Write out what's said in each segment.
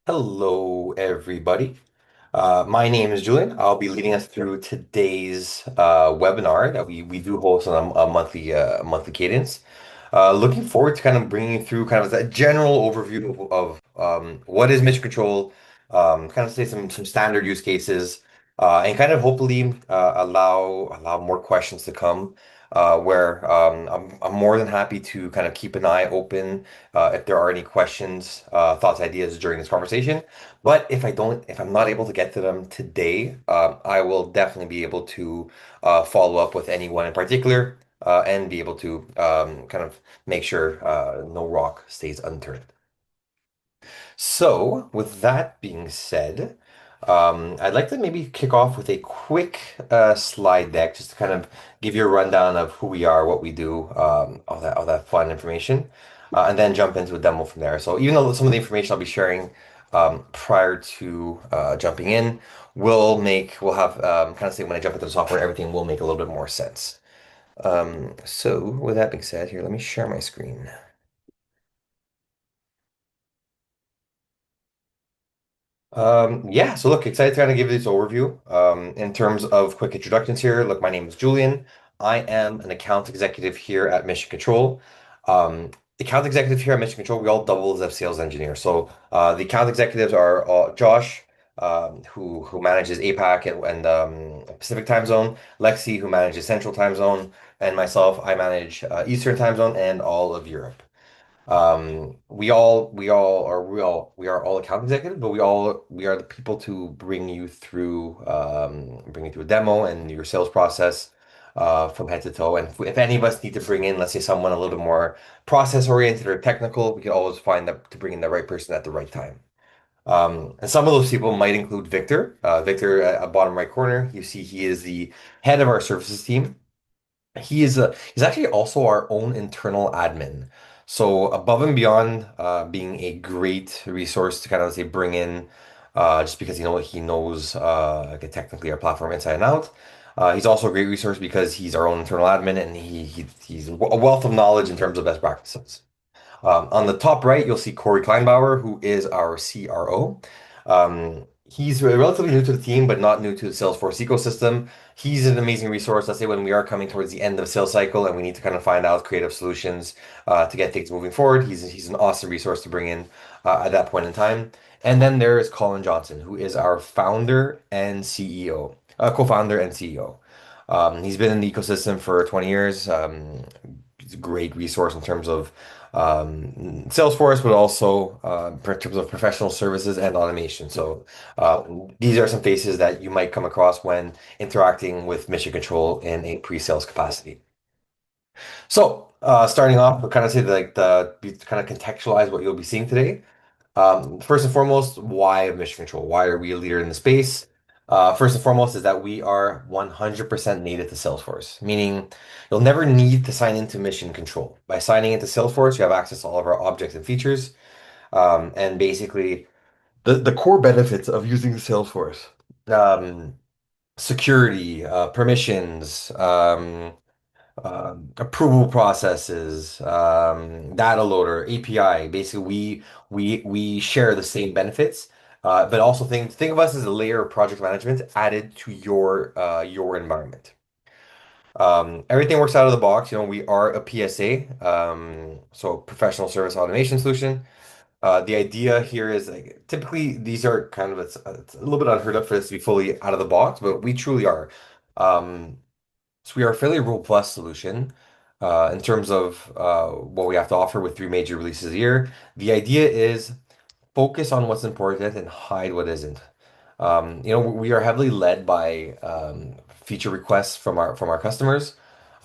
Hello, everybody. My name is Julian. I'll be leading us through today's webinar that we do host on a monthly cadence. Looking forward to kind of bringing you through kind of a general overview of what is mission control, kind of say some standard use cases, and kind of hopefully allow more questions to come. Where I'm more than happy to kind of keep an eye open if there are any questions, thoughts, ideas during this conversation. But if I'm not able to get to them today, I will definitely be able to follow up with anyone in particular and be able to kind of make sure no rock stays unturned. So, with that being said, I'd like to maybe kick off with a quick slide deck just to kind of give you a rundown of who we are, what we do, all that fun information, and then jump into a demo from there. So, even though some of the information I'll be sharing prior to jumping in we'll have kind of say when I jump into the software, everything will make a little bit more sense. So, with that being said, here, let me share my screen. Yeah, so look, excited to kind of give you this overview. In terms of quick introductions here, look, my name is Julian. I am an account executive here at Mission Control. Account executive here at Mission Control, we all double as sales engineers. So the account executives are Josh, who manages APAC and Pacific time zone, Lexi, who manages Central time zone, and myself, I manage Eastern time zone and all of Europe. We are all account executives, but we are the people to bring you through a demo and your sales process from head to toe. And if any of us need to bring in, let's say, someone a little bit more process oriented or technical, we can always find that to bring in the right person at the right time. And some of those people might include Victor. Victor at bottom right corner, you see he is the head of our services team. He's actually also our own internal admin. So above and beyond being a great resource to kind of say bring in just because he knows like, technically our platform inside and out. He's also a great resource because he's our own internal admin and he's a wealth of knowledge in terms of best practices. On the top right, you'll see Corey Kleinbauer, who is our CRO. He's relatively new to the team, but not new to the Salesforce ecosystem. He's an amazing resource. Let's say when we are coming towards the end of the sales cycle and we need to kind of find out creative solutions to get things moving forward. He's an awesome resource to bring in at that point in time. And then there is Colin Johnson, who is our founder and CEO, co-founder and CEO. He's been in the ecosystem for 20 years. He's a great resource in terms of Salesforce, but also in terms of professional services and automation. So uh, these are some faces that you might come across when interacting with Mission Control in a pre-sales capacity. So starting off, we'll kind of say to kind of contextualize what you'll be seeing today. First and foremost, why Mission Control? Why are we a leader in the space? First and foremost is that we are 100% native to Salesforce, meaning you'll never need to sign into Mission Control. By signing into Salesforce, you have access to all of our objects and features. And basically, the core benefits of using Salesforce, um, security, permissions, approval processes, data loader, API. Basically, we share the same benefits, but also think of us as a layer of project management added to your environment. Everything works out of the box. You know, we are a PSA, so professional service automation solution. The idea here is like typically these are kind of it's a little bit unheard of for this to be fully out of the box, but we truly are. Um, so we are a fairly robust solution in terms of what we have to offer with three major releases a year. The idea is focus on what's important and hide what isn't. We are heavily led by feature requests from our customers.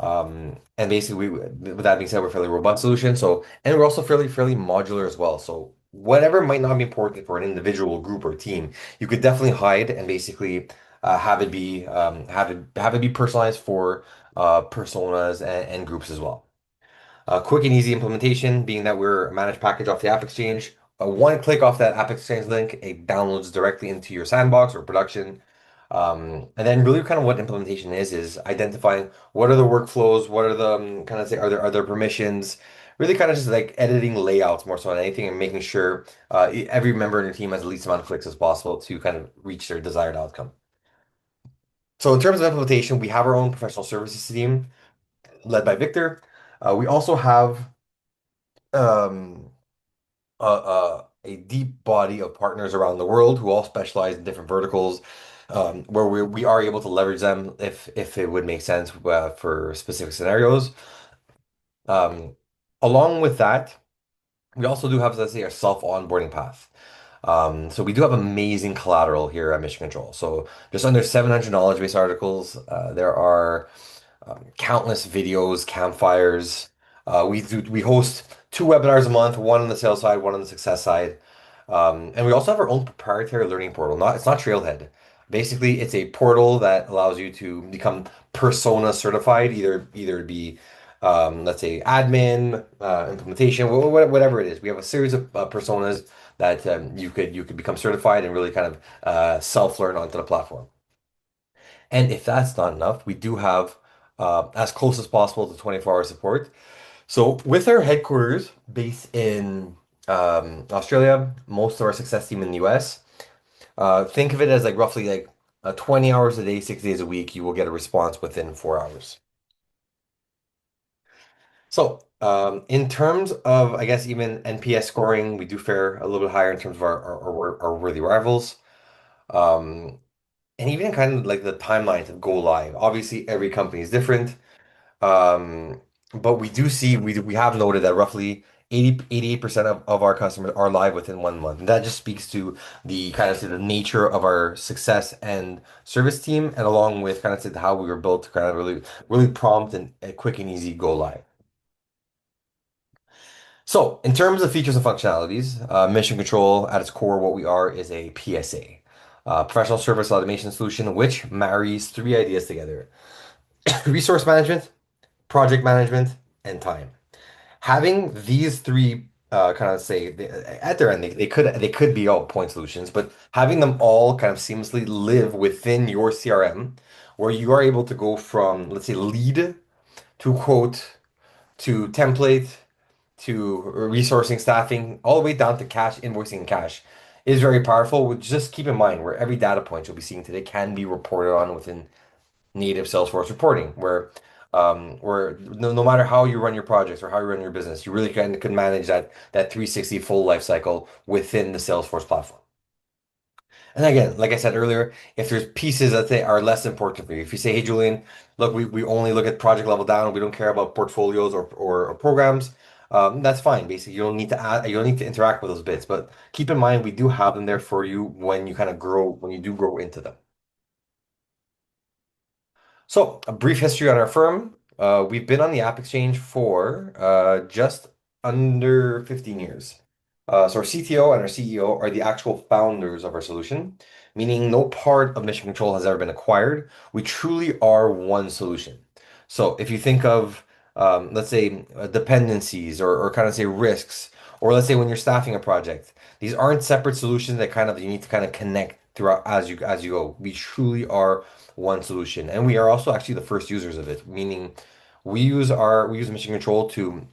And basically, with that being said, we're a fairly robust solution. So, and we're also fairly modular as well. So, whatever might not be important for an individual group or team, you could definitely hide and basically have it be personalized for personas and groups as well. Quick and easy implementation, being that we're a managed package off the App Exchange. One click off that App Exchange link, it downloads directly into your sandbox or production. And then really kind of what implementation is identifying what are the workflows, what are the kind of say, are there permissions, really kind of just like editing layouts more so than anything and making sure every member in your team has the least amount of clicks as possible to kind of reach their desired outcome. So in terms of implementation, we have our own professional services team led by Victor. We also have um, a deep body of partners around the world who all specialize in different verticals, where we are able to leverage them if it would make sense for specific scenarios. Um, Along with that, we also do have, let's say, our self-onboarding path. So we do have amazing collateral here at Mission Control. So just under 700 knowledge base articles. There are countless videos, campfires. We host two webinars a month, one on the sales side, one on the success side. And we also have our own proprietary learning portal. It's not Trailhead. Basically, it's a portal that allows you to become persona certified, either it be let's say admin, implementation, whatever it is. We have a series of personas that you could become certified and really kind of self-learn onto the platform. And if that's not enough, we do have as close as possible to 24-hour support. So with our headquarters based in Australia, most of our success team in the US, think of it as like roughly like 20 hours a day, 6 days a week, you will get a response within 4 hours. So in terms of, I guess, even NPS scoring, we do fare a little bit higher in terms of our worthy rivals. Um, and even kind of like the timeline to go live. Obviously, every company is different. But we do see, we have noted that roughly 88% of our customers are live within 1 month. And that just speaks to the kind of to the nature of our success and service team, and along with kind of to how we were built to kind of really prompt and a quick and easy go live. So, in terms of features and functionalities, Mission Control at its core, what we are is a PSA, professional service automation solution, which marries three ideas together: resource management, project management, and time. Having these three kind of say at their end, they could be all point solutions, but having them all kind of seamlessly live within your CRM, where you are able to go from, let's say, lead to quote to template to resourcing, staffing, all the way down to cash, invoicing, and cash, is very powerful. Just keep in mind where every data point you'll be seeing today can be reported on within native Salesforce reporting, where no matter how you run your projects or how you run your business, you really can manage that 360 full life cycle within the Salesforce platform. And again, like I said earlier, if there's pieces that they are less important for you, if you say, hey, Julian, look, we only look at project level down, we don't care about portfolios or programs, that's fine. Basically, you don't need to interact with those bits. But keep in mind, we do have them there for you when you kind of grow, when you do grow into them. So, a brief history on our firm. We've been on the App Exchange for just under 15 years. So, our CTO and our CEO are the actual founders of our solution, meaning no part of Mission Control has ever been acquired. We truly are one solution. So, if you think of, let's say, dependencies or kind of say risks, or let's say when you're staffing a project, these aren't separate solutions that kind of you need to kind of connect throughout as you go. We truly are one solution. And we are also actually the first users of it, meaning we use Mission Control to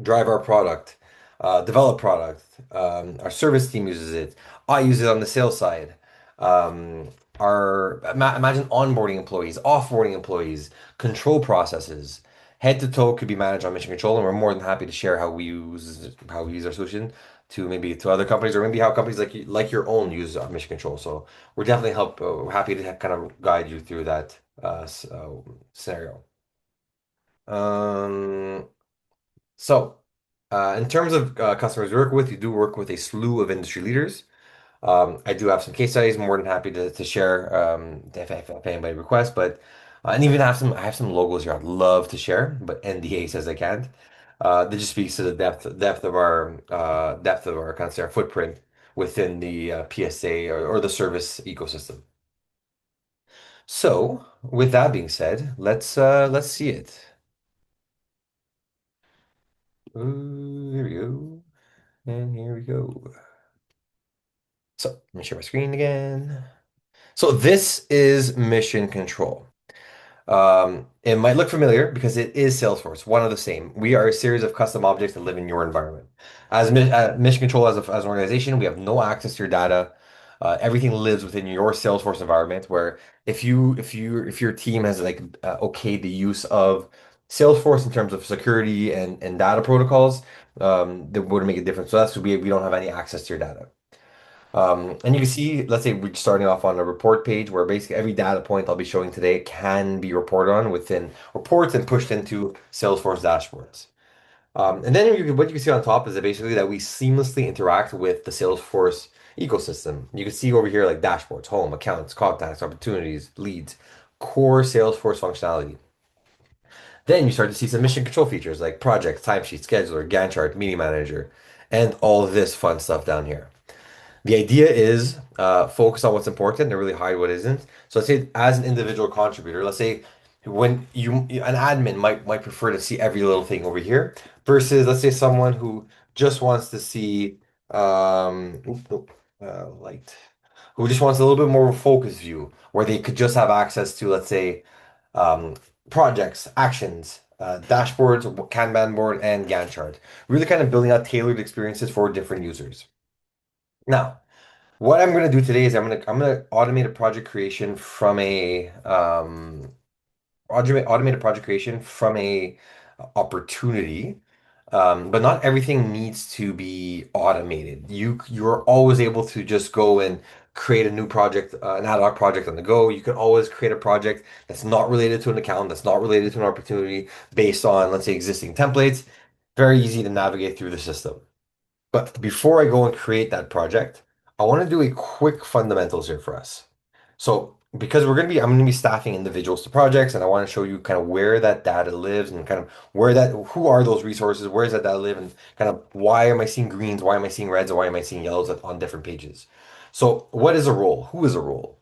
drive our product, develop product. Our service team uses it. I use it on the sales side. Um, Imagine onboarding employees, offboarding employees, control processes. Head to toe could be managed on Mission Control, and we're more than happy to share how we use our solution to maybe to other companies, or maybe how companies like your own use Mission Control. So we're definitely happy to kind of guide you through that scenario. Um, so, in terms of customers we work with, you do work with a slew of industry leaders. I do have some case studies. More than happy to share if anybody requests. But and even I have some logos here I'd love to share, but NDA says I can't. That just speaks to the depth of our kind of say our footprint within the PSA or the service ecosystem. So, with that being said, let's see it. Here we go. And here we go. So let me share my screen again. So this is Mission Control. It might look familiar because it is Salesforce, one of the same. We are a series of custom objects that live in your environment. Mission Control, as an organization, we have no access to your data. Everything lives within your Salesforce environment. Where if your team has like okayed the use of Salesforce in terms of security and data protocols, that would make a difference. So that's we don't have any access to your data. And you can see, let's say we're starting off on a report page where basically every data point I'll be showing today can be reported on within reports and pushed into Salesforce dashboards. And then what you can see on top is that basically that we seamlessly interact with the Salesforce ecosystem. You can see over here like dashboards, home, accounts, contacts, opportunities, leads, core Salesforce functionality. Then you start to see some mission control features like projects, timesheet, scheduler, Gantt chart, meeting manager, and all this fun stuff down here. The idea is focus on what's important and really hide what isn't. So let's say as an individual contributor, let's say when an admin might prefer to see every little thing over here versus let's say someone who just wants to see light who just wants a little bit more of a focused view where they could just have access to let's say um, projects, actions, dashboards, Kanban board, and Gantt chart. Really kind of building out tailored experiences for different users. Now, what I'm going to do today is I'm gonna automate a project creation from a automate a project creation from a opportunity. But not everything needs to be automated. You're always able to just go and create a new project, an ad hoc project on the go. You can always create a project that's not related to an account, that's not related to an opportunity based on, let's say, existing templates. Very easy to navigate through the system. But before I go and create that project, I want to do a quick fundamentals here for us. So because I'm going to be staffing individuals to projects, and I want to show you kind of where that data lives and kind of who are those resources, where does that data live, and kind of why am I seeing greens, why am I seeing reds, and why am I seeing yellows on different pages. So what is a role? Who is a role?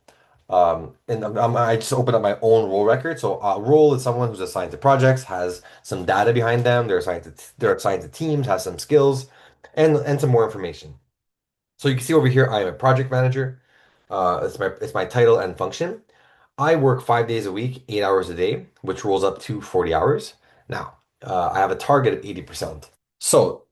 And I just opened up my own role record. So a role is someone who's assigned to projects, has some data behind them. They're assigned to teams, has some skills, and some more information. So you can see over here, I am a project manager. It's my title and function. I work 5 days a week, 8 hours a day, which rolls up to 40 hours. Now, I have a target of 80%. So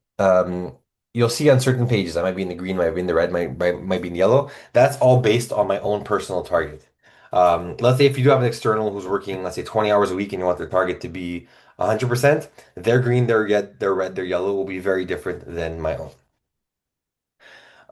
you'll see on certain pages, I might be in the green, might be in the red, might be in the yellow. That's all based on my own personal target. Let's say if you do have an external who's working, let's say 20 hours a week and you want their target to be 100%, their green, their red, their yellow will be very different than my own.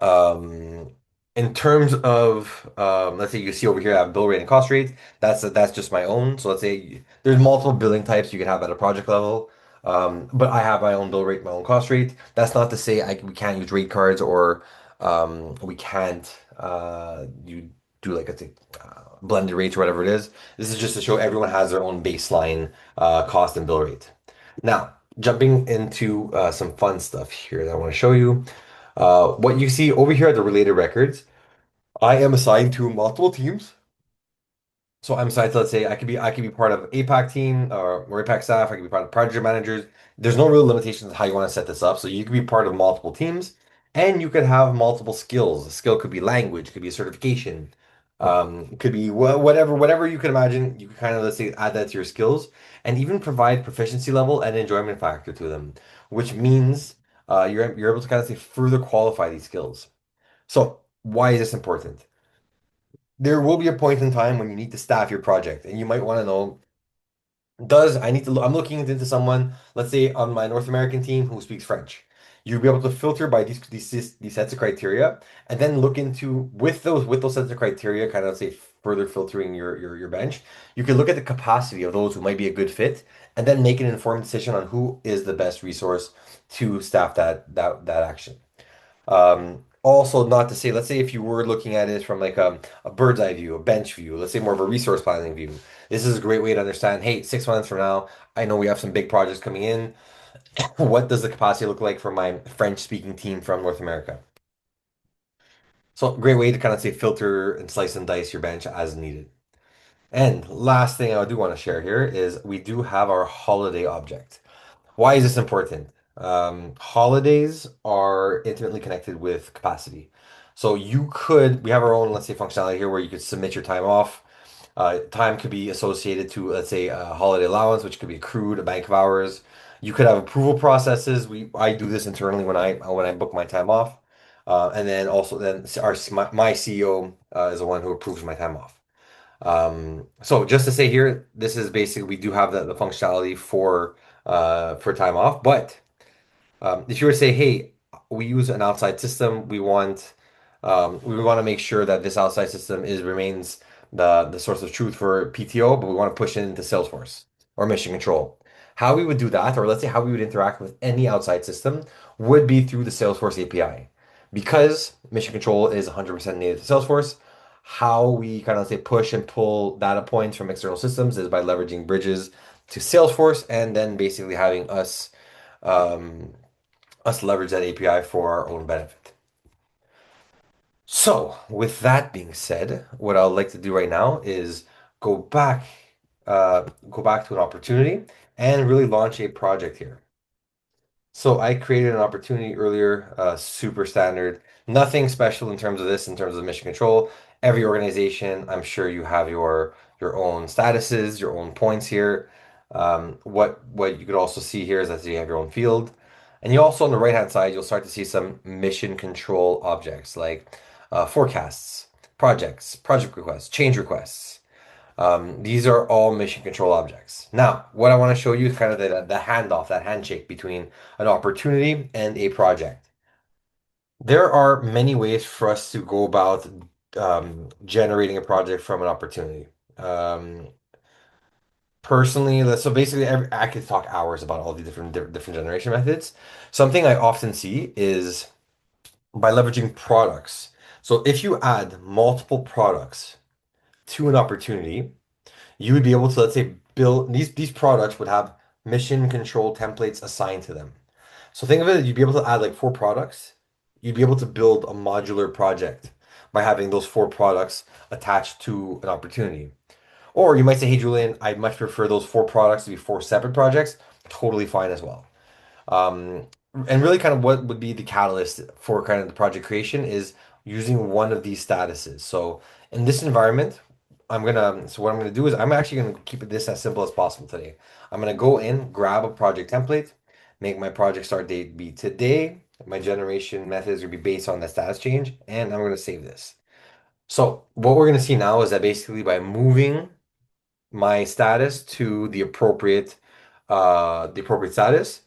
Um, in terms of let's say you see over here I have bill rate and cost rate. That's just my own. So let's say there's multiple billing types you can have at a project level. But I have my own bill rate, my own cost rate. That's not to say we can't use rate cards or we can't you do like blended rates or whatever it is. This is just to show everyone has their own baseline cost and bill rate. Now, jumping into some fun stuff here that I want to show you. What you see over here are the related records. I am assigned to multiple teams. So I'm assigned to, let's say, I could be part of APAC team or APAC staff. I could be part of project managers. There's no real limitations on how you want to set this up. So you could be part of multiple teams, and you could have multiple skills. A skill could be language, could be a certification, could be whatever you can imagine. You can kind of let's say add that to your skills, and even provide proficiency level and enjoyment factor to them, which means you're able to kind of say further qualify these skills. So why is this important? There will be a point in time when you need to staff your project, and you might want to know, does I need to I'm looking into someone, let's say on my North American team who speaks French. You'll be able to filter by these sets of criteria, and then look into with those sets of criteria, kind of say further filtering your bench. You can look at the capacity of those who might be a good fit, and then make an informed decision on who is the best resource to staff that action. Also, not to say, let's say if you were looking at it from like a bird's eye view, a bench view, let's say more of a resource planning view. This is a great way to understand, hey, 6 months from now, I know we have some big projects coming in. What does the capacity look like for my French-speaking team from North America? So, great way to kind of say filter and slice and dice your bench as needed. And last thing I do want to share here is we do have our holiday object. Why is this important? Holidays are intimately connected with capacity. So we have our own, let's say, functionality here where you could submit your time off. Time could be associated to, let's say, a holiday allowance, which could be accrued, a bank of hours. You could have approval processes. I do this internally when I book my time off, and then also then my CEO is the one who approves my time off. So just to say here, this is basically we do have the functionality for time off, but if you were to say, hey, we use an outside system, we want to make sure that this outside system is remains the source of truth for PTO, but we want to push it into Salesforce or Mission Control. How we would do that, or let's say how we would interact with any outside system, would be through the Salesforce API. Because Mission Control is 100% native to Salesforce, how we kind of say push and pull data points from external systems is by leveraging bridges to Salesforce and then basically having um, us leverage that API for our own benefit. So, with that being said, what I'd like to do right now is go back, go back to an opportunity and really launch a project here. So I created an opportunity earlier, super standard, nothing special in terms of this, in terms of mission control. Every organization, I'm sure you have your own statuses, your own points here. What you could also see here is that you have your own field, and you also on the right hand side, you'll start to see some mission control objects like forecasts, projects, project requests, change requests. These are all mission control objects. Now, what I want to show you is kind of the handoff, that handshake between an opportunity and a project. There are many ways for us to go about generating a project from an opportunity. Um, Personally, so basically, I could talk hours about all the different generation methods. Something I often see is by leveraging products. So if you add multiple products to an opportunity, you would be able to, let's say, build these products would have mission control templates assigned to them. So think of it, you'd be able to add like four products. You'd be able to build a modular project by having those four products attached to an opportunity. Or you might say, hey, Julian, I'd much prefer those four products to be four separate projects. Totally fine as well. Um, and really kind of what would be the catalyst for kind of the project creation is using one of these statuses. So in this environment, so what I'm gonna do is I'm actually gonna keep this as simple as possible today. I'm gonna go in, grab a project template, make my project start date be today. My generation method is gonna be based on the status change, and I'm gonna save this. So what we're gonna see now is that basically by moving my status to the appropriate status,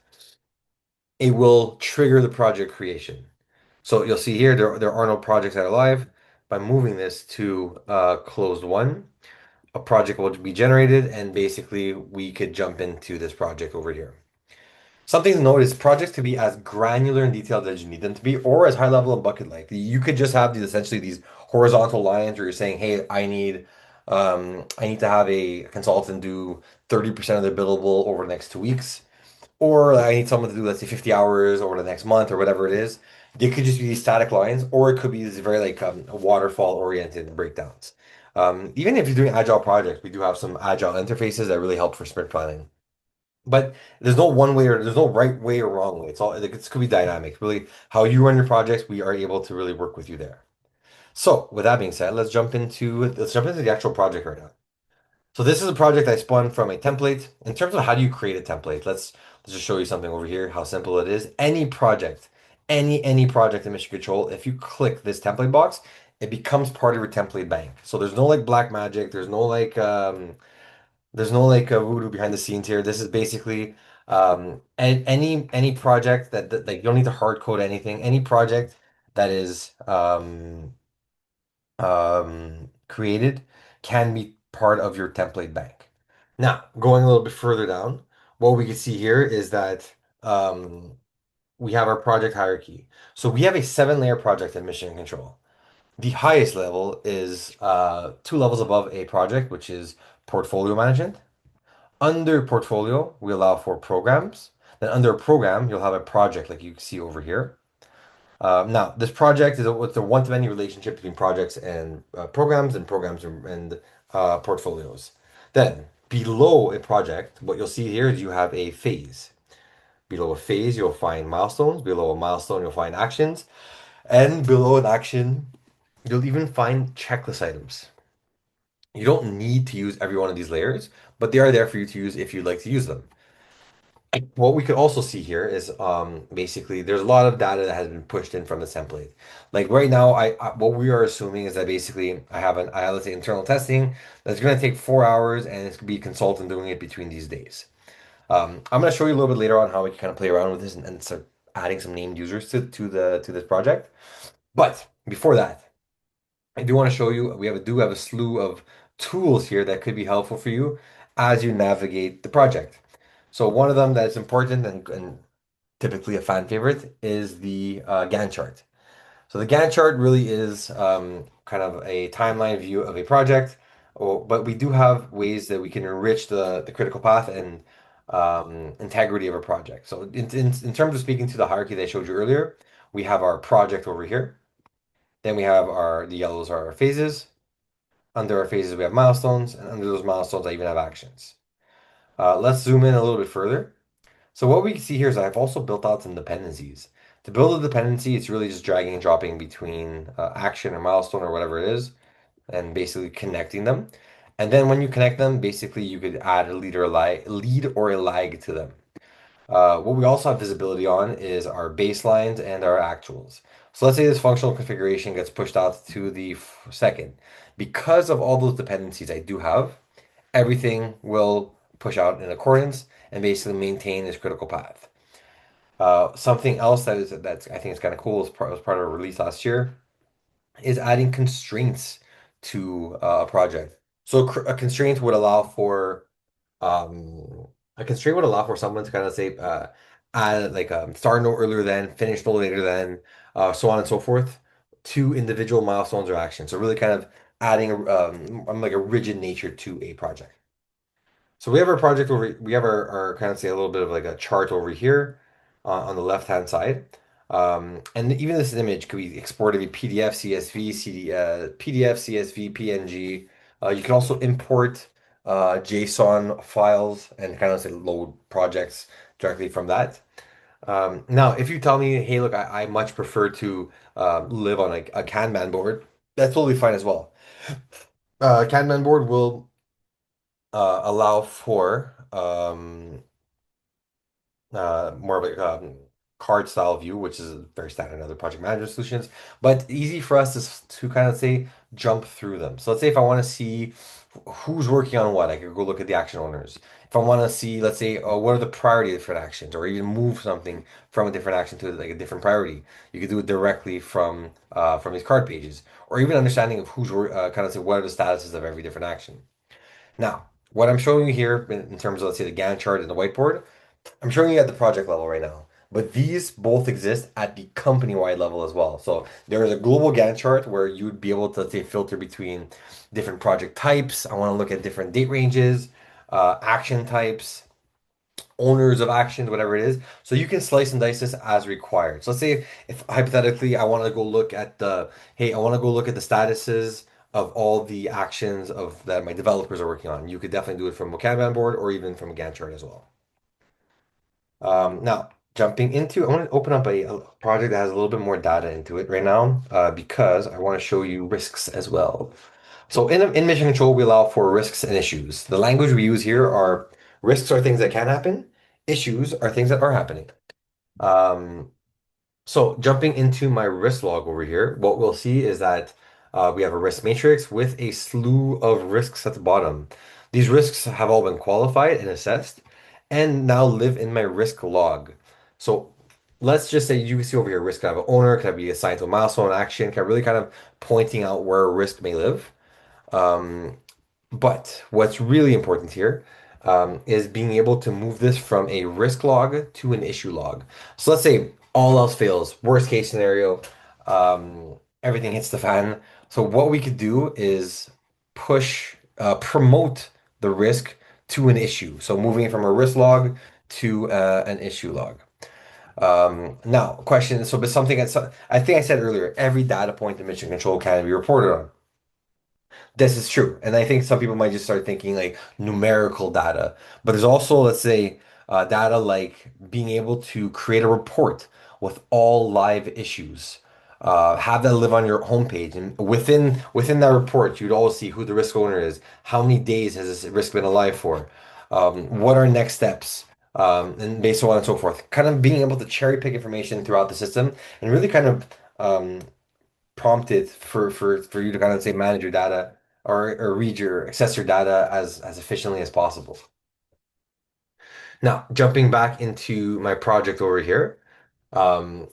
it will trigger the project creation. So you'll see here there are no projects that are live. By moving this to closed one, a project will be generated, and basically we could jump into this project over here. Something to note is projects could be as granular and detailed as you need them to be, or as high level and bucket like. You could just have these essentially these horizontal lines where you're saying, hey, I need to have a consultant do 30% of their billable over the next 2 weeks. Or I need someone to do, let's say, 50 hours over the next month or whatever it is. They could just be these static lines, or it could be these very like waterfall oriented breakdowns. Even if you're doing agile projects, we do have some agile interfaces that really help for sprint planning. But there's no one way or there's no right way or wrong way. It's all like it could be dynamic. Really, how you run your projects, we are able to really work with you there. So with that being said, let's jump into the actual project right now. So this is a project I spun from a template. In terms of how do you create a template, let's just show you something over here, how simple it is. Any project, any project in Mission Control, if you click this template box, it becomes part of your template bank. So there's no like black magic, there's no like voodoo behind the scenes here. This is basically any project that like you don't need to hard code anything. Any project that is created can be part of your template bank. Now, going a little bit further down, what we can see here is that we have our project hierarchy. So we have a 7-layer project in Mission Control. The highest level is 2 levels above a project, which is portfolio management. Under portfolio, we allow for programs. Then under a program, you'll have a project like you can see over here. Now, this project is what's the one-to-many relationship between projects and programs and portfolios. Then, below a project, what you'll see here is you have a phase. Below a phase, you'll find milestones. Below a milestone, you'll find actions. And below an action, you'll even find checklist items. You don't need to use every one of these layers, but they are there for you to use if you'd like to use them. What we could also see here is basically there's a lot of data that has been pushed in from this template. Like right now, what we are assuming is that basically I have, let's say, internal testing that's going to take 4 hours, and it's going to be a consultant doing it between these days. I'm going to show you a little bit later on how we can kind of play around with this and start adding some named users to this project. But before that, I do want to show you do have a slew of tools here that could be helpful for you as you navigate the project. So one of them that's important and typically a fan favorite is the Gantt chart. So the Gantt chart really is kind of a timeline view of a project, but we do have ways that we can enrich the critical path and integrity of a project. So in terms of speaking to the hierarchy that I showed you earlier, we have our project over here. Then we have the yellows are our phases. Under our phases, we have milestones, and under those milestones, I even have actions. Let's zoom in a little bit further. So what we can see here is I've also built out some dependencies. To build a dependency, it's really just dragging and dropping between action or milestone or whatever it is, and basically connecting them. And then when you connect them, basically you could add a lead or a lag to them. What we also have visibility on is our baselines and our actuals. So let's say this functional configuration gets pushed out to the second. Because of all those dependencies I do have, everything will push out in accordance and basically maintain this critical path. Something else that's I think is kind of cool was part of a release last year is adding constraints to a project. So a constraint would allow for a constraint would allow for someone to kind of say add like start no earlier than, finish no later than, so on and so forth to individual milestones or actions. So really kind of adding like a rigid nature to a project. So we have our project over, we have our kind of say a little bit of like a chart over here on the left-hand side. And even this image could be exported to PDF, CSV, PDF, CSV, PNG. You can also import JSON files and kind of say load projects directly from that. Now, if you tell me, hey, look, I much prefer to live on a Kanban board, that's totally fine as well. Kanban board will allow for more of a card style view, which is very standard in other project management solutions, but easy for us to kind of say jump through them. So let's say if I want to see who's working on what, I could go look at the action owners. If I want to see, let's say, what are the priority of different actions, or even move something from a different action to like a different priority, you could do it directly from these card pages, or even understanding of kind of say what are the statuses of every different action. Now, what I'm showing you here in terms of, let's say, the Gantt chart and the whiteboard, I'm showing you at the project level right now. But these both exist at the company-wide level as well. So there is a global Gantt chart where you'd be able to, say, filter between different project types. I want to look at different date ranges, action types, owners of actions, whatever it is. So you can slice and dice this as required. So let's say if hypothetically I want to go look at hey, I want to go look at the statuses of all the actions of that my developers are working on. You could definitely do it from a Kanban board or even from a Gantt chart as well. Now, I want to open up a project that has a little bit more data into it right now because I want to show you risks as well. So in Mission Control, we allow for risks and issues. The language we use here are risks are things that can happen, issues are things that are happening. Um, so jumping into my risk log over here, what we'll see is that we have a risk matrix with a slew of risks at the bottom. These risks have all been qualified and assessed and now live in my risk log. So let's just say you can see over here, risk can have an owner, can be assigned to a milestone action, can really kind of pointing out where a risk may live. Um, but what's really important here is being able to move this from a risk log to an issue log. So let's say all else fails, worst case scenario, everything hits the fan. So what we could do is promote the risk to an issue. So moving it from a risk log to an issue log. Now, question. So, but something I think I said earlier, every data point in mission control can be reported on. This is true. And I think some people might just start thinking like numerical data, but there's also, let's say, data like being able to create a report with all live issues. Have that live on your homepage, and within that report, you'd always see who the risk owner is, how many days has this risk been alive for, what are next steps, and so on and so forth. Kind of being able to cherry pick information throughout the system and really kind of prompt it for you to kind of say manage your data or read your access your data as efficiently as possible. Now, jumping back into my project over here, um,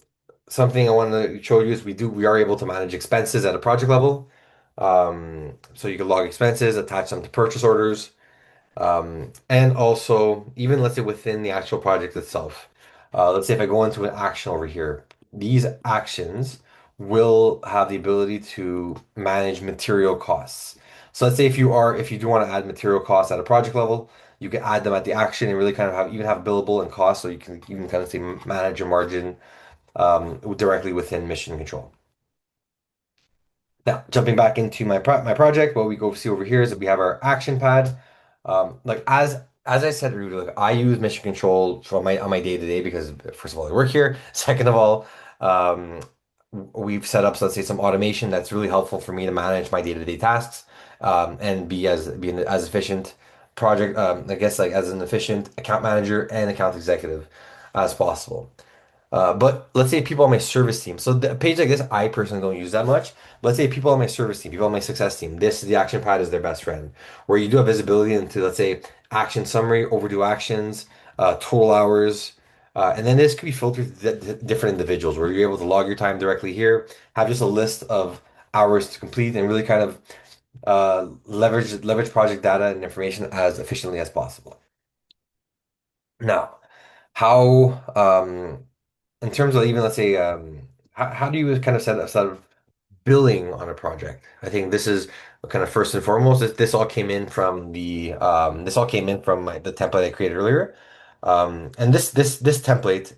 something I want to show you is we are able to manage expenses at a project level. So you can log expenses, attach them to purchase orders. And also, even let's say within the actual project itself, let's say if I go into an action over here, these actions will have the ability to manage material costs. So let's say if you do want to add material costs at a project level, you can add them at the action and really kind of have billable and cost, so you can even kind of say manage your margin directly within Mission Control. Now, jumping back into my project, what we go see over here is that we have our action pad. Like as I said earlier, like I use Mission Control for my on my day to day because first of all, I work here. Second of all, um, we've set up, so let's say, some automation that's really helpful for me to manage my day to day tasks, and be as efficient I guess like as an efficient account manager and account executive as possible. But let's say people on my service team. So the page like this, I personally don't use that much. Let's say people on my service team, people on my success team. This is the action pad is their best friend, where you do have visibility into, let's say, action summary, overdue actions, total hours, and then this could be filtered to different individuals, where you're able to log your time directly here, have just a list of hours to complete, and really kind of leverage project data and information as efficiently as possible. Now, how in terms of even let's say how do you kind of set up billing on a project? I think this is kind of first and foremost. This all came in from the template I created earlier. And this template,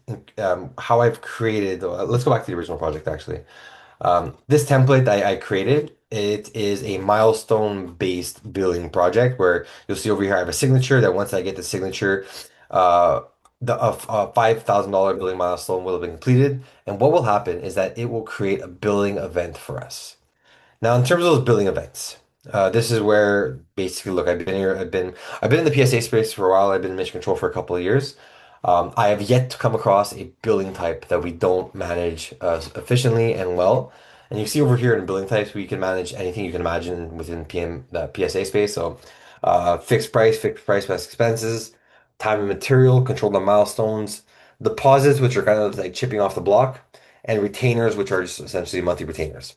how I've created. Let's go back to the original project actually. This template I created, it is a milestone-based billing project where you'll see over here I have a signature that once I get the signature, uh, the $5,000 billing milestone will have been completed. And what will happen is that it will create a billing event for us. Now, in terms of those billing events, this is where basically, look, I've been in the PSA space for a while. I've been in mission control for a couple of years. I have yet to come across a billing type that we don't manage efficiently and well. And you see over here in billing types, we can manage anything you can imagine within the PSA space. So, fixed price plus expenses, time and material, control the milestones, deposits, which are kind of like chipping off the block, and retainers, which are just essentially monthly retainers.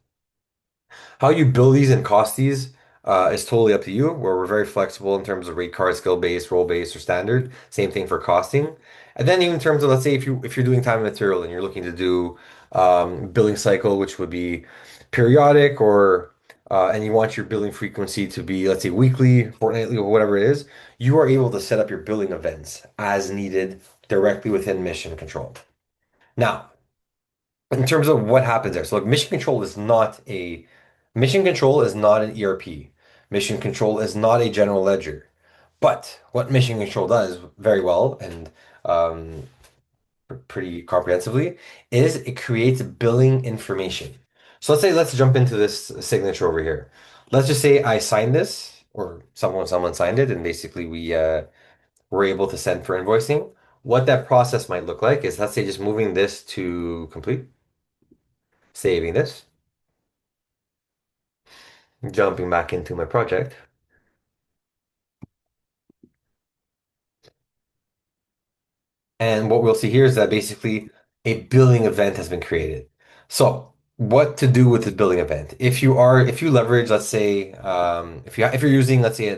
How you build these and cost these is totally up to you, where we're very flexible in terms of rate card, skill based, role based, or standard. Same thing for costing. And then even in terms of, let's say if you're doing time and material and you're looking to do billing cycle, which would be periodic, or and you want your billing frequency to be, let's say, weekly, fortnightly, or whatever it is, you are able to set up your billing events as needed directly within Mission Control. Now, in terms of what happens there. So like mission control is not an ERP. Mission control is not a general ledger. But what mission control does very well and um, pretty comprehensively is it creates billing information. So let's jump into this signature over here. Let's just say I signed this or someone signed it and basically we were able to send for invoicing. What that process might look like is let's say just moving this to complete, saving this, jumping back into my project. And what we'll see here is that basically a billing event has been created. So what to do with this billing event? If you leverage, let's say, if you're using, let's say,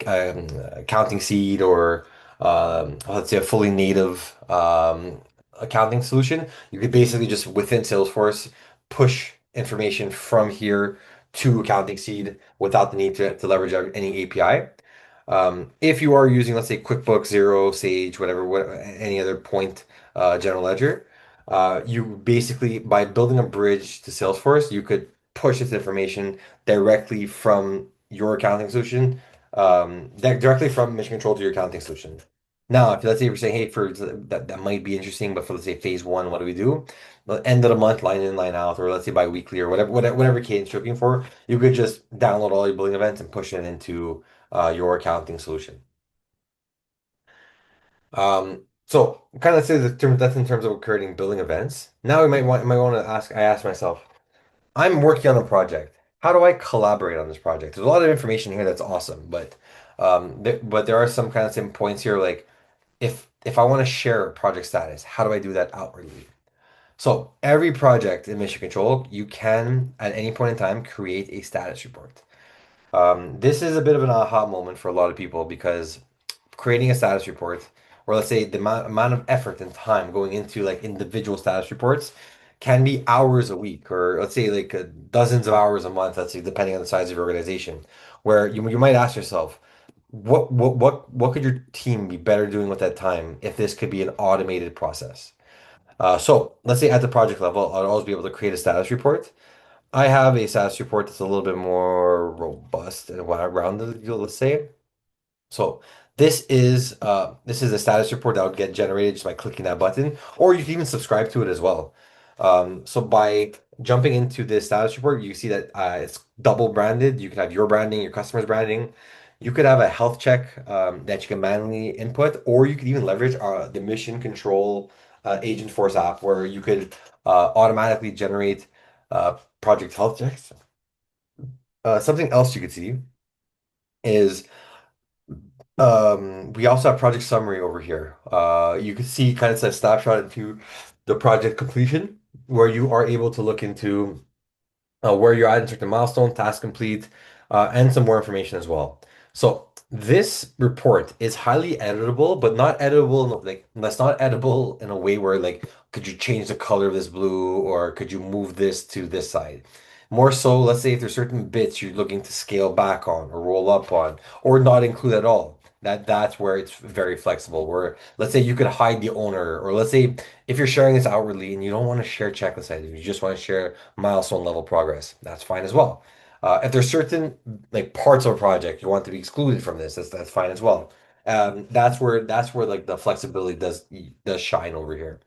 accounting seed or let's say a fully native accounting solution, you could basically just within Salesforce push information from here to accounting seed without the need to leverage any API. If you are using, let's say, QuickBooks, Zero, Sage, any other point general ledger, you basically, by building a bridge to Salesforce, you could push this information directly from your accounting solution, directly from Mission Control to your accounting solution. Now, if let's say you're saying, hey, that might be interesting, but for let's say phase one, what do we do? end of the month, line in, line out, or let's say bi-weekly or whatever cadence you're looking for, you could just download all your billing events and push it into your accounting solution. So kind of say the term that's in terms of creating billing events. Now we might want to ask. I ask myself, I'm working on a project. How do I collaborate on this project? There's a lot of information here that's awesome, but but there are some kind of some points here like if I want to share a project status, how do I do that outwardly? So every project in Mission Control, you can at any point in time create a status report. This is a bit of an aha moment for a lot of people because creating a status report, or let's say the amount of effort and time going into like individual status reports can be hours a week, or let's say like dozens of hours a month, let's say depending on the size of your organization, where you might ask yourself, what could your team be better doing with that time if this could be an automated process? So let's say at the project level, I'll always be able to create a status report. I have a status report that's a little bit more robust and well-rounded, let's say. So this is a status report that would get generated just by clicking that button, or you can even subscribe to it as well. So by jumping into this status report, you see that it's double branded. You can have your branding, your customer's branding. You could have a health check that you can manually input, or you could even leverage the Mission Control Agent Force app, where you could automatically generate project health checks. Something else you could see is we also have project summary over here. You can see kind of a snapshot into the project completion, where you are able to look into where you're at in certain milestone, task complete, and some more information as well. So this report is highly editable, but not editable like that's not editable in a way where like could you change the color of this blue or could you move this to this side? More so, let's say if there's certain bits you're looking to scale back on or roll up on or not include at all. That's where it's very flexible. Where let's say you could hide the owner, or let's say if you're sharing this outwardly and you don't want to share checklist items, you just want to share milestone level progress. That's fine as well. If there's certain like parts of a project you want to be excluded from this, that's fine as well. That's where like the flexibility does shine over here.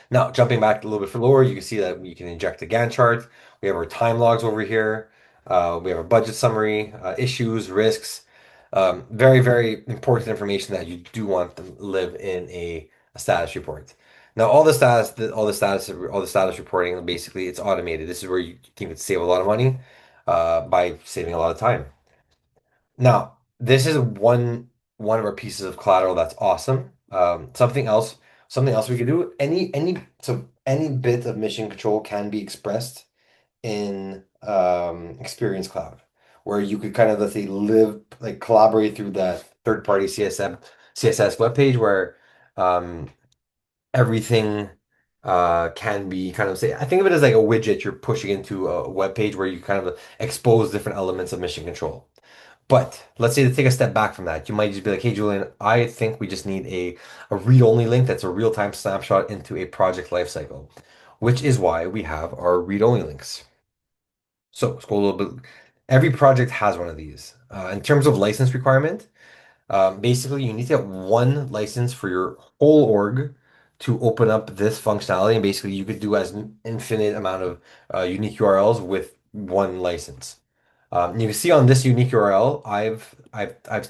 Now, jumping back a little bit for lower, you can see that we can inject a Gantt chart. We have our time logs over here. We have our budget summary, issues, risks. Very, very important information that you do want to live in a status report. Now, all the status reporting, basically, it's automated. This is where you can save a lot of money by saving a lot of time. Now, this is one of our pieces of collateral that's awesome. Something else we could do. Any bit of mission control can be expressed in Experience Cloud, where you could kind of let's say live like collaborate through that third party CSS webpage where um, everything can be kind of say I think of it as like a widget you're pushing into a web page where you kind of expose different elements of mission control. But let's say to take a step back from that, you might just be like, hey, Julian, I think we just need a read-only link that's a real-time snapshot into a project lifecycle, which is why we have our read-only links. So let's go a little bit. Every project has one of these. In terms of license requirement, basically, you need to get one license for your whole org to open up this functionality, and basically, you could do as an infinite amount of unique URLs with one license. You can see on this unique URL, I've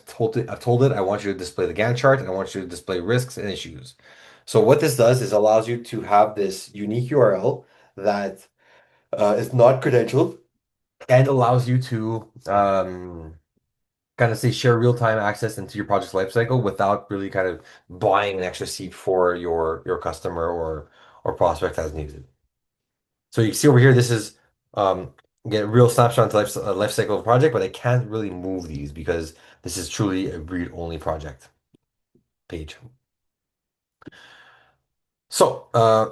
told it I want you to display the Gantt chart and I want you to display risks and issues. So what this does is allows you to have this unique URL that is not credentialed and allows you to kind of say share real-time access into your project's lifecycle without really kind of buying an extra seat for your customer or prospect as needed. So you can see over here, this is get a real snapshot into life cycle of a project, but I can't really move these because this is truly a read-only project page. So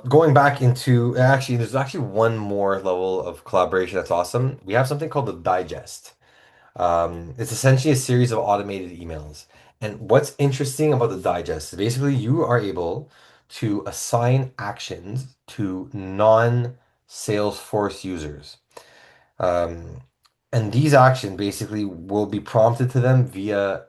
going back into actually, there's actually one more level of collaboration that's awesome. We have something called the digest. It's essentially a series of automated emails. And what's interesting about the digest is basically you are able to assign actions to non-Salesforce users. Um, and these actions basically will be prompted to them via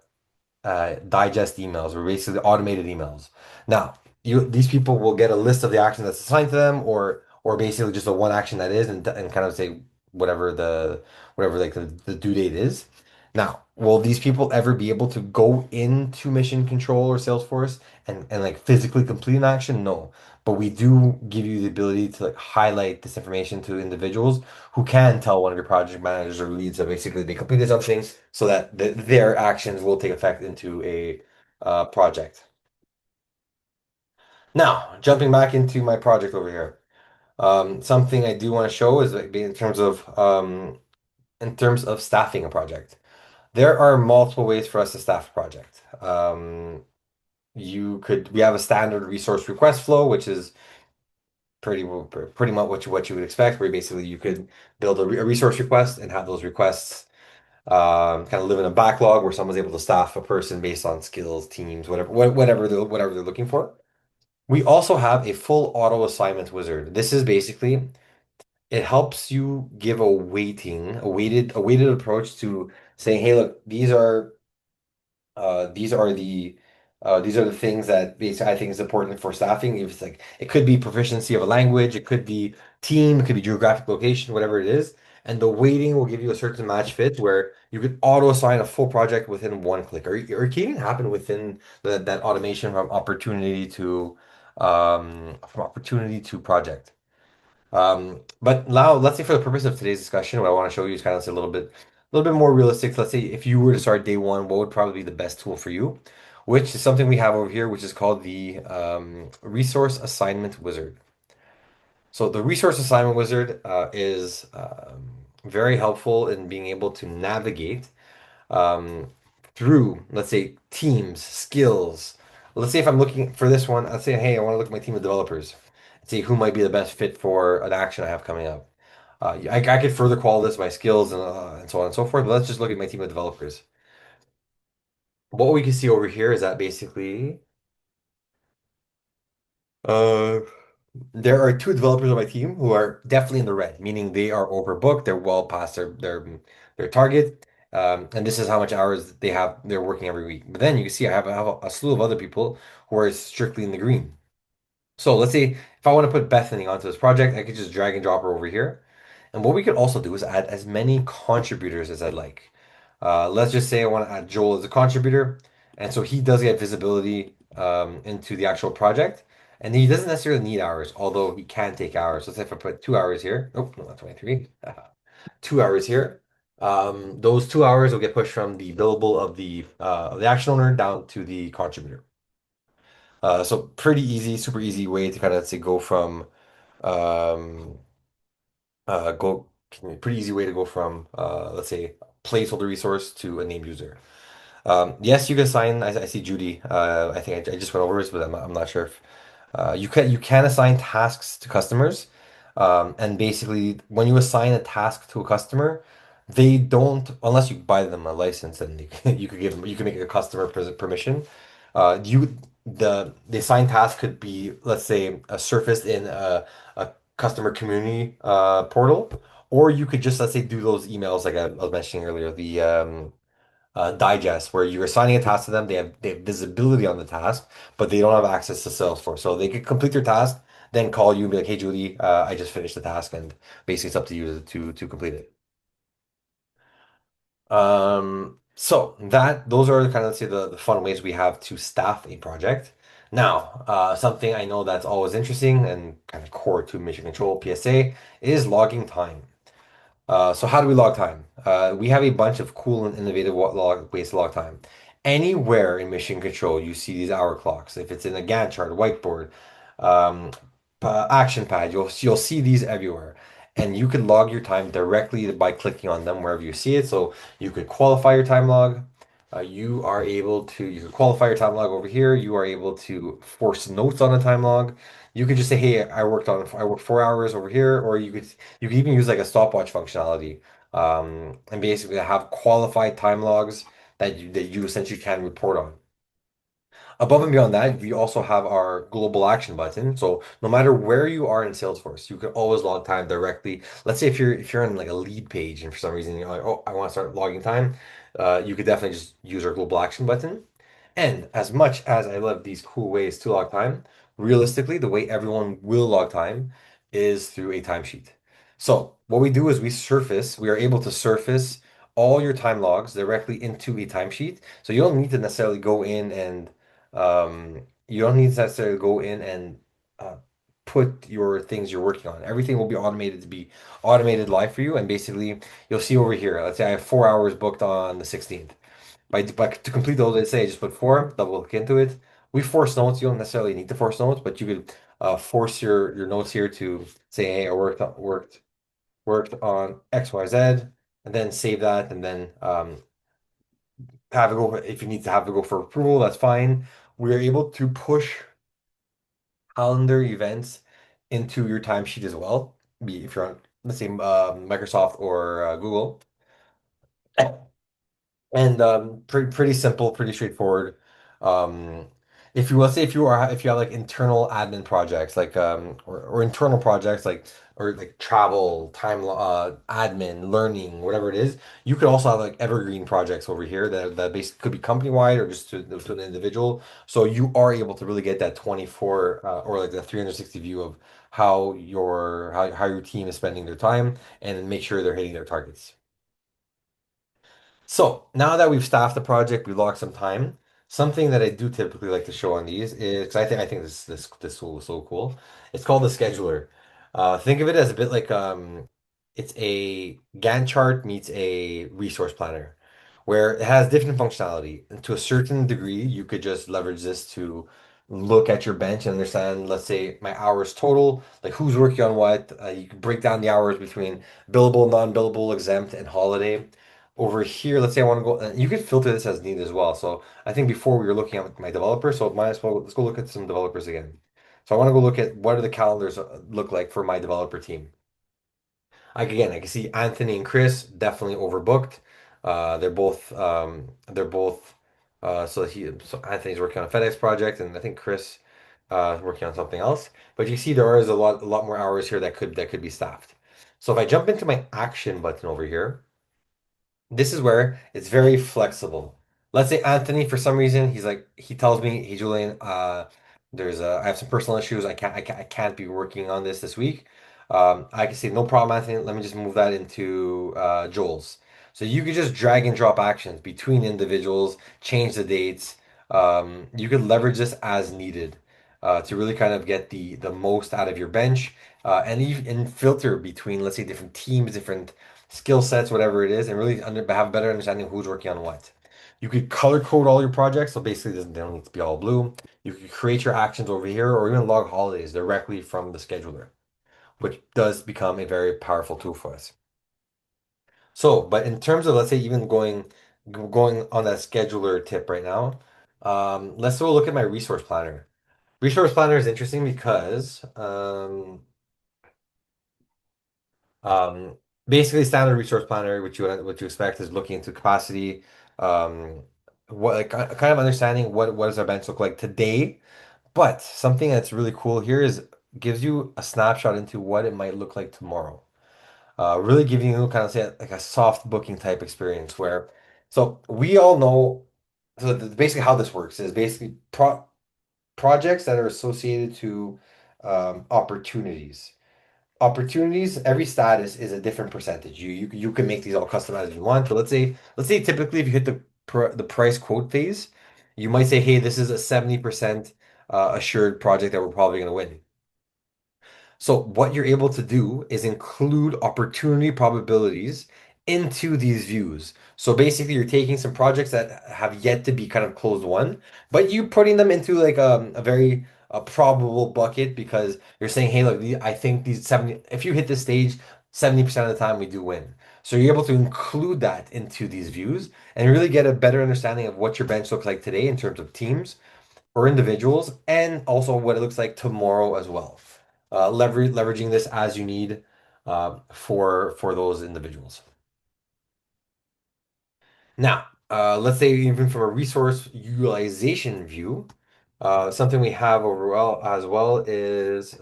digest emails or basically automated emails. Now, these people will get a list of the action that's assigned to them, or basically just the one action that is, and kind of say whatever whatever like the due date is. Now, will these people ever be able to go into Mission Control or Salesforce and like physically complete an action? No. But we do give you the ability to like highlight this information to individuals who can tell one of your project managers or leads that basically they completed something so that their actions will take effect into a project. Now, jumping back into my project over here, something I do want to show is like in terms of staffing a project. There are multiple ways for us to staff a project. We have a standard resource request flow, which is pretty much what you would expect, where basically you could build a resource request and have those requests kind of live in a backlog where someone's able to staff a person based on skills, teams, whatever they're looking for. We also have a full auto assignment wizard. This is basically it helps you give a weighted approach to saying, hey, look, these are the things that basically I think is important for staffing. If it's like it could be proficiency of a language, it could be team, it could be geographic location, whatever it is. And the weighting will give you a certain match fit where you could auto assign a full project within one click, or it can even happen within that automation from opportunity to project. But now let's say for the purpose of today's discussion, what I want to show you is kind of a little bit more realistic. Let's say if you were to start day one, what would probably be the best tool for you? Which is something we have over here, which is called the Resource Assignment Wizard. So the Resource Assignment Wizard is very helpful in being able to navigate um, through, let's say, teams, skills. Let's say if I'm looking for this one, let's say, hey, I want to look at my team of developers and see who might be the best fit for an action I have coming up. I could further qual this by skills and so on and so forth, but let's just look at my team of developers. What we can see over here is that basically uh, there are two developers on my team who are definitely in the red, meaning they are overbooked, they're well past their target, and this is how much hours they're working every week. But then you can see I have a slew of other people who are strictly in the green. So let's say if I want to put Bethany onto this project, I could just drag and drop her over here. And what we could also do is add as many contributors as I'd like. Let's just say I want to add Joel as a contributor. And so he does get visibility into the actual project. And he doesn't necessarily need hours, although he can take hours. So let's say if I put 2 hours here, oh, no, not 23, 2 hours here. Those 2 hours will get pushed from the billable of the action owner down to the contributor. So pretty easy, super easy way to kind of say go from um, go pretty easy way to go from let's say placeholder resource to a named user. Yes, you can assign. I see Judy. I think I just went over this, but I'm not sure if you can assign tasks to customers. And basically, when you assign a task to a customer, they don't unless you buy them a license, and you could give them you can make a customer permission. The assigned task could be, let's say, surfaced in a customer community portal, or you could just, let's say, do those emails like I was mentioning earlier, the digest where you're assigning a task to them. They have visibility on the task, but they don't have access to Salesforce. So they could complete their task, then call you and be like, "Hey, Julie, I just finished the task," and basically it's up to you to complete it. So that those are kind of, let's say, the fun ways we have to staff a project. Now, something I know that's always interesting and kind of core to Mission Control PSA is logging time. So how do we log time? We have a bunch of cool and innovative ways to log time. Anywhere in mission control, you see these hour clocks. If it's in a Gantt chart, a whiteboard, um, action pad, you'll see these everywhere. And you can log your time directly by clicking on them wherever you see it. So you could qualify your time log. You could qualify your time log over here. You are able to force notes on a time log. You could just say, hey, I worked 4 hours over here, or you could even use like a stopwatch functionality, and basically have qualified time logs that you essentially can report on. Above and beyond that, we also have our global action button. So no matter where you are in Salesforce, you can always log time directly. Let's say if you're on like a lead page and for some reason you're like, oh, I want to start logging time, you could definitely just use our global action button. And as much as I love these cool ways to log time, realistically, the way everyone will log time is through a timesheet. So what we do is we are able to surface all your time logs directly into a timesheet. So you don't need to necessarily go in and you don't need to necessarily go in and uh, put your things you're working on. Everything will be automated to be automated live for you. And basically, you'll see over here. Let's say I have 4 hours booked on the 16th. By to complete those, let's say I just put four, double click into it. We force notes. You don't necessarily need to force notes, but you could force your notes here to say, hey, I worked on X, Y, Z, and then save that, and then have it go. If you need to have it go for approval, that's fine. We are able to push calendar events into your timesheet as well. Be if you're on, let's say, Microsoft or Google. And pretty simple, pretty straightforward. Um, if you let's say if you have like internal admin projects like or internal projects like or like travel, admin, learning, whatever it is, you could also have like evergreen projects over here that basically could be company wide or just to an individual. So you are able to really get that 24 or like the 360 view of how your team is spending their time and make sure they're hitting their targets. So now that we've staffed the project, we logged some time. Something that I do typically like to show on these is 'cause I think this tool is so cool. It's called the scheduler. Think of it as a bit like it's a Gantt chart meets a resource planner, where it has different functionality. And to a certain degree, you could just leverage this to look at your bench and understand, let's say, my hours total, like who's working on what. You can break down the hours between billable, non-billable, exempt, and holiday. Over here, let's say I want to go, and you can filter this as needed as well. So I think before we were looking at my developers, so might as well let's go look at some developers again. So I want to go look at what do the calendars look like for my developer team. I can see Anthony and Chris definitely overbooked. They're both so Anthony's working on a FedEx project and I think Chris is working on something else. But you see there is a lot more hours here that could be staffed. So if I jump into my action button over here, this is where it's very flexible. Let's say Anthony, for some reason, he tells me, "Hey Julian, I have some personal issues. I can't be working on this week." I can say, "No problem, Anthony. Let me just move that into Joel's." So you could just drag and drop actions between individuals, change the dates. You could leverage this as needed to really kind of get the most out of your bench, and filter between, let's say, different teams, different skill sets, whatever it is, and really have a better understanding of who's working on what. You could color code all your projects, so basically they don't need to be all blue. You could create your actions over here or even log holidays directly from the scheduler, which does become a very powerful tool for us. So, but in terms of, let's say, even going on that scheduler tip right now, let's go look at my resource planner. Resource planner is interesting because Um, basically, standard resource planner, which you expect is looking into capacity, um, what like kind of understanding what does our bench look like today. But something that's really cool here is gives you a snapshot into what it might look like tomorrow. Really giving you kind of say like a soft booking type experience where so we all know basically how this works is basically projects that are associated to opportunities, every status is a different percentage. You can make these all customized if you want. But let's say typically if you hit the price quote phase, you might say, hey, this is a 70% assured project that we're probably going to win. So what you're able to do is include opportunity probabilities into these views. So basically, you're taking some projects that have yet to be kind of closed won, but you putting them into like a very probable bucket because you're saying, hey, look, I think these 70, if you hit this stage, 70% of the time we do win. So you're able to include that into these views and really get a better understanding of what your bench looks like today in terms of teams or individuals, and also what it looks like tomorrow as well. Leveraging this as you need for those individuals. Now, let's say even from a resource utilization view, something we have overall as well is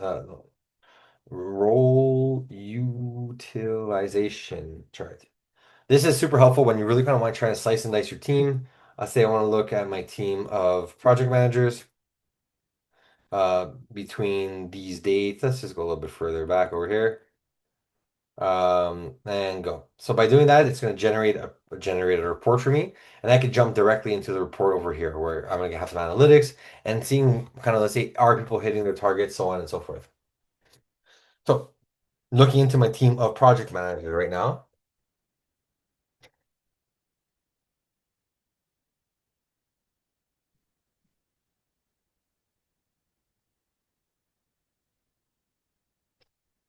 role utilization chart. This is super helpful when you really kind of want to try to slice and dice your team. Let's say I want to look at my team of project managers. between these dates. Let's just go a little bit further back over here. And go. So by doing that, it's going to generate a report for me, and I could jump directly into the report over here where I'm going to have some analytics and seeing kind of, let's say, are people hitting their targets, so on and so forth. So looking into my team of project managers right now.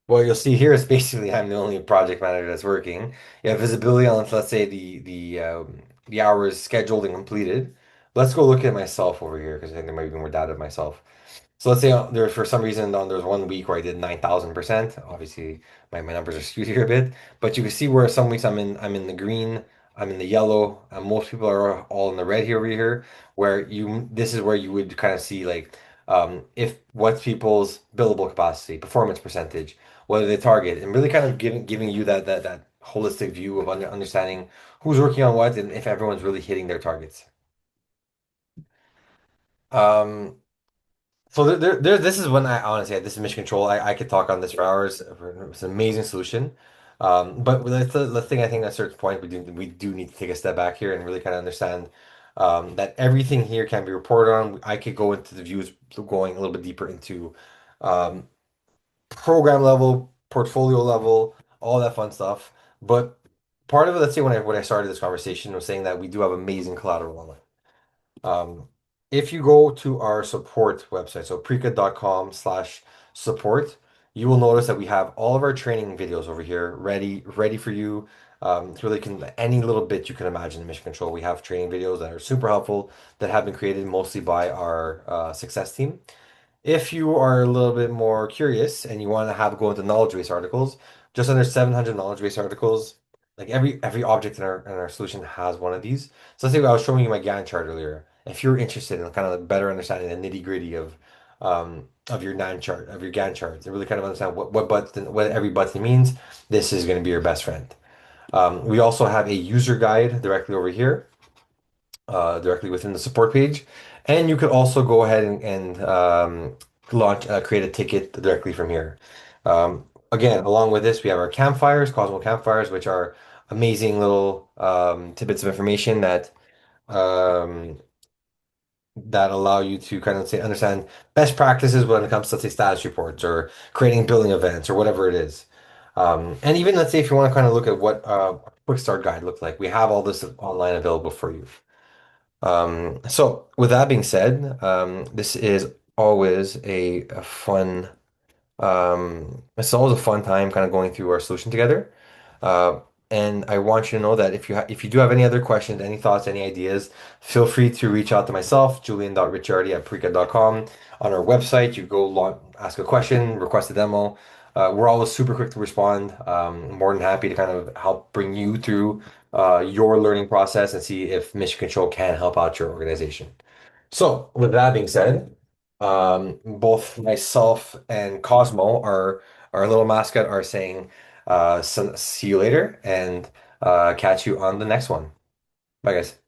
What you'll see here is basically I'm the only project manager that's working. You have visibility on, let's say, the hours scheduled and completed. Let's go look at myself over here because I think there might be more data of myself. So let's say there for some reason there's one week where I did 9,000%. Obviously, my numbers are skewed here a bit, but you can see where some weeks I'm in the green, I'm in the yellow, and most people are all in the red here over here. Where you this is where you would kind of see like if what's people's billable capacity, performance percentage, what do they target, and really kind of giving you that holistic view of understanding who's working on what and if everyone's really hitting their targets. Um, So this is when I honestly, this is Mission Control. I could talk on this for hours. It's an amazing solution. But the thing I think at a certain point we do need to take a step back here and really kind of understand that everything here can be reported on. I could go into the views, going a little bit deeper into um, program level, portfolio level, all that fun stuff. But part of it, let's say when I started this conversation, was saying that we do have amazing collateral online. Um, if you go to our support website, so preca.com/support, you will notice that we have all of our training videos over here ready for you. It's really any little bit you can imagine in mission control. We have training videos that are super helpful that have been created mostly by our success team. If you are a little bit more curious and you want to have go into knowledge base articles, just under 700 knowledge base articles, like every object in our solution has one of these. So let's say I was showing you my Gantt chart earlier. If you're interested in kind of better understanding the nitty-gritty of your Gantt charts and really kind of understand what every button means, this is going to be your best friend. We also have a user guide directly over here directly within the support page. And you could also go ahead and create a ticket directly from here. Again, along with this, we have our campfires, Cosmo campfires, which are amazing little tidbits of information um, that allow you to kind of say understand best practices when it comes to, let's say, status reports or creating billing events or whatever it is. And even let's say if you want to kind of look at what a quick start guide looks like, we have all this online available for you. So with that being said, this is always a fun it's always a fun time kind of going through our solution together. Uh, and I want you to know that if you do have any other questions, any thoughts, any ideas, feel free to reach out to myself, julian.ricciardi@preca.com. On our website, you go ask a question, request a demo. We're always super quick to respond. More than happy to kind of help bring you through your learning process and see if Mission Control can help out your organization. So, with that being said, both myself and Cosmo, our little mascot, are saying, see you later and catch you on the next one. Bye, guys.